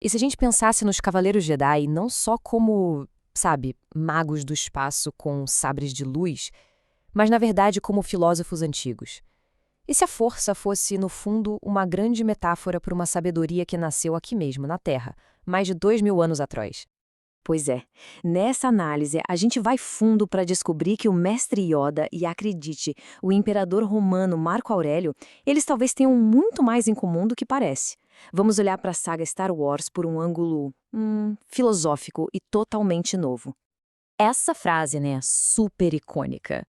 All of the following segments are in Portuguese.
E se a gente pensasse nos Cavaleiros Jedi não só como, sabe, magos do espaço com sabres de luz, mas na verdade como filósofos antigos? E se a força fosse, no fundo, uma grande metáfora para uma sabedoria que nasceu aqui mesmo, na Terra, mais de 2000 anos atrás? Pois é, nessa análise a gente vai fundo para descobrir que o mestre Yoda e, acredite, o imperador romano Marco Aurélio, eles talvez tenham muito mais em comum do que parece. Vamos olhar para a saga Star Wars por um ângulo filosófico e totalmente novo. Essa frase, né, super icônica.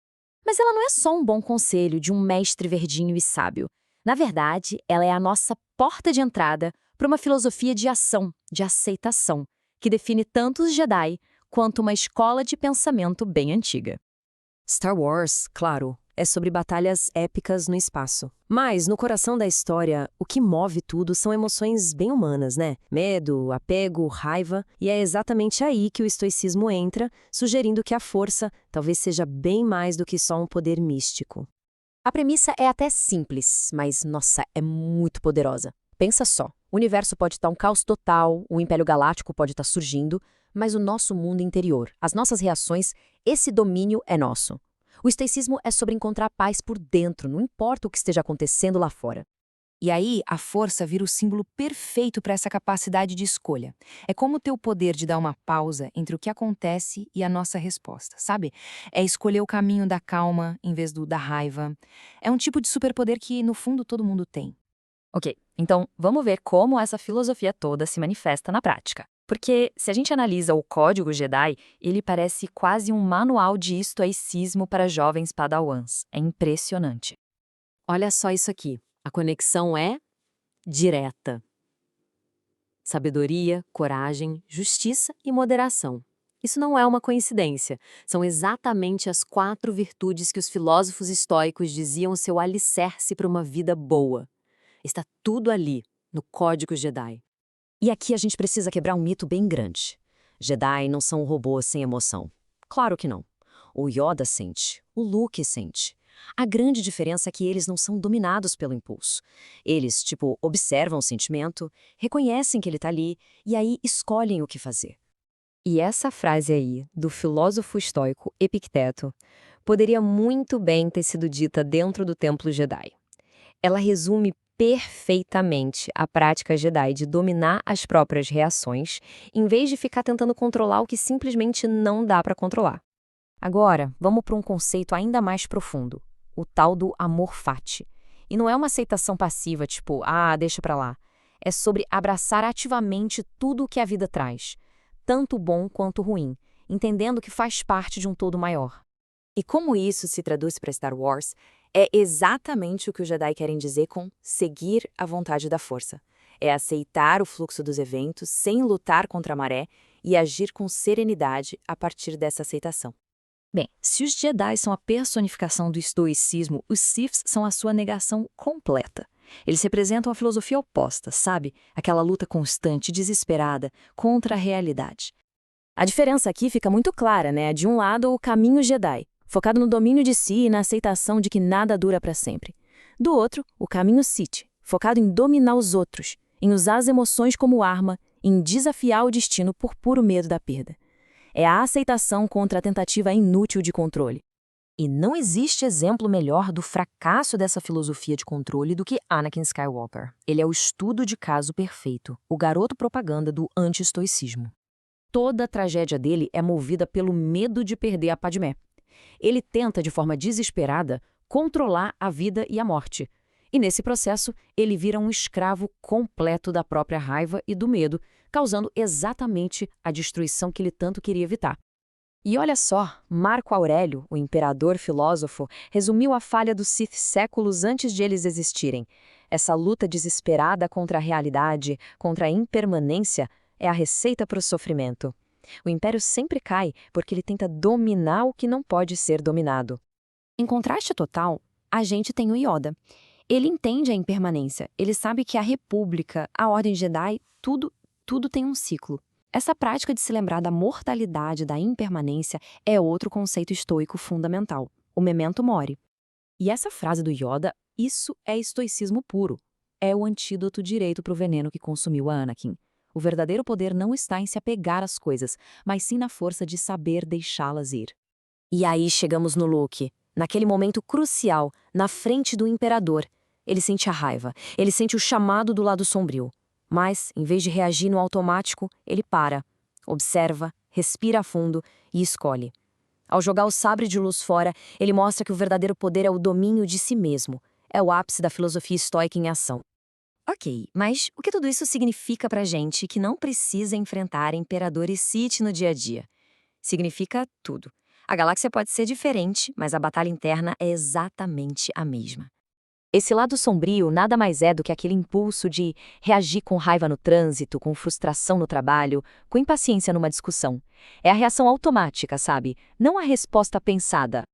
Mas ela não é só um bom conselho de um mestre verdinho e sábio. Na verdade, ela é a nossa porta de entrada para uma filosofia de ação, de aceitação, que define tanto os Jedi quanto uma escola de pensamento bem antiga. Star Wars, claro, é sobre batalhas épicas no espaço. Mas, no coração da história, o que move tudo são emoções bem humanas, né? Medo, apego, raiva. E é exatamente aí que o estoicismo entra, sugerindo que a força talvez seja bem mais do que só um poder místico. A premissa é até simples, mas, nossa, é muito poderosa. Pensa só, o universo pode estar um caos total, o Império Galáctico pode estar surgindo, mas o nosso mundo interior, as nossas reações, esse domínio é nosso. O estoicismo é sobre encontrar paz por dentro, não importa o que esteja acontecendo lá fora. E aí, a força vira o símbolo perfeito para essa capacidade de escolha. É como ter o poder de dar uma pausa entre o que acontece e a nossa resposta, sabe? É escolher o caminho da calma em vez do da raiva. É um tipo de superpoder que, no fundo, todo mundo tem. Ok, então vamos ver como essa filosofia toda se manifesta na prática. Porque se a gente analisa o Código Jedi, ele parece quase um manual de estoicismo para jovens padawans. É impressionante. Olha só isso aqui. A conexão é direta. Sabedoria, coragem, justiça e moderação. Isso não é uma coincidência. São exatamente as 4 virtudes que os filósofos estoicos diziam ser o alicerce para uma vida boa. Está tudo ali, no Código Jedi. E aqui a gente precisa quebrar um mito bem grande. Jedi não são robôs sem emoção. Claro que não. O Yoda sente, o Luke sente. A grande diferença é que eles não são dominados pelo impulso. Eles, observam o sentimento, reconhecem que ele está ali e aí escolhem o que fazer. E essa frase aí, do filósofo estoico Epicteto, poderia muito bem ter sido dita dentro do Templo Jedi. Ela resume perfeitamente a prática Jedi de dominar as próprias reações, em vez de ficar tentando controlar o que simplesmente não dá para controlar. Agora, vamos para um conceito ainda mais profundo, o tal do amor fati. E não é uma aceitação passiva, tipo, deixa pra lá. É sobre abraçar ativamente tudo o que a vida traz, tanto bom quanto ruim, entendendo que faz parte de um todo maior. E como isso se traduz para Star Wars, é exatamente o que os Jedi querem dizer com seguir a vontade da força. É aceitar o fluxo dos eventos sem lutar contra a maré e agir com serenidade a partir dessa aceitação. Bem, se os Jedi são a personificação do estoicismo, os Siths são a sua negação completa. Eles representam a filosofia oposta, sabe? Aquela luta constante, desesperada, contra a realidade. A diferença aqui fica muito clara, né? De um lado, o caminho Jedi, focado no domínio de si e na aceitação de que nada dura para sempre. Do outro, o caminho Sith, focado em dominar os outros, em usar as emoções como arma, em desafiar o destino por puro medo da perda. É a aceitação contra a tentativa inútil de controle. E não existe exemplo melhor do fracasso dessa filosofia de controle do que Anakin Skywalker. Ele é o estudo de caso perfeito, o garoto propaganda do anti-estoicismo. Toda a tragédia dele é movida pelo medo de perder a Padmé. Ele tenta, de forma desesperada, controlar a vida e a morte. E nesse processo, ele vira um escravo completo da própria raiva e do medo, causando exatamente a destruição que ele tanto queria evitar. E olha só, Marco Aurélio, o imperador filósofo, resumiu a falha dos Sith séculos antes de eles existirem. Essa luta desesperada contra a realidade, contra a impermanência, é a receita para o sofrimento. O império sempre cai porque ele tenta dominar o que não pode ser dominado. Em contraste total, a gente tem o Yoda. Ele entende a impermanência, ele sabe que a República, a Ordem Jedi, tudo tem um ciclo. Essa prática de se lembrar da mortalidade, da impermanência, é outro conceito estoico fundamental, o memento mori. E essa frase do Yoda, isso é estoicismo puro. É o antídoto direito para o veneno que consumiu a Anakin. O verdadeiro poder não está em se apegar às coisas, mas sim na força de saber deixá-las ir. E aí chegamos no Loki, naquele momento crucial, na frente do imperador. Ele sente a raiva, ele sente o chamado do lado sombrio. Mas, em vez de reagir no automático, ele para, observa, respira fundo e escolhe. Ao jogar o sabre de luz fora, ele mostra que o verdadeiro poder é o domínio de si mesmo. É o ápice da filosofia estoica em ação. Ok, mas o que tudo isso significa pra gente que não precisa enfrentar Imperador e Sith no dia a dia? Significa tudo. A galáxia pode ser diferente, mas a batalha interna é exatamente a mesma. Esse lado sombrio nada mais é do que aquele impulso de reagir com raiva no trânsito, com frustração no trabalho, com impaciência numa discussão. É a reação automática, sabe? Não a resposta pensada.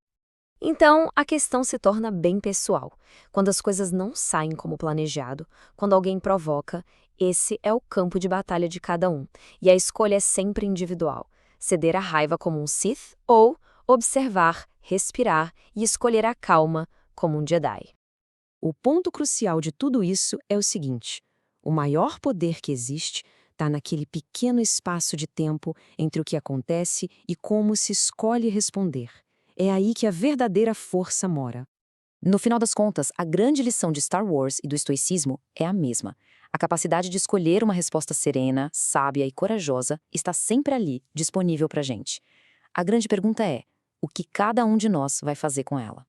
Então, a questão se torna bem pessoal. Quando as coisas não saem como planejado, quando alguém provoca, esse é o campo de batalha de cada um. E a escolha é sempre individual. Ceder à raiva como um Sith ou observar, respirar e escolher a calma como um Jedi. O ponto crucial de tudo isso é o seguinte: o maior poder que existe está naquele pequeno espaço de tempo entre o que acontece e como se escolhe responder. É aí que a verdadeira força mora. No final das contas, a grande lição de Star Wars e do estoicismo é a mesma. A capacidade de escolher uma resposta serena, sábia e corajosa está sempre ali, disponível pra gente. A grande pergunta é: o que cada um de nós vai fazer com ela?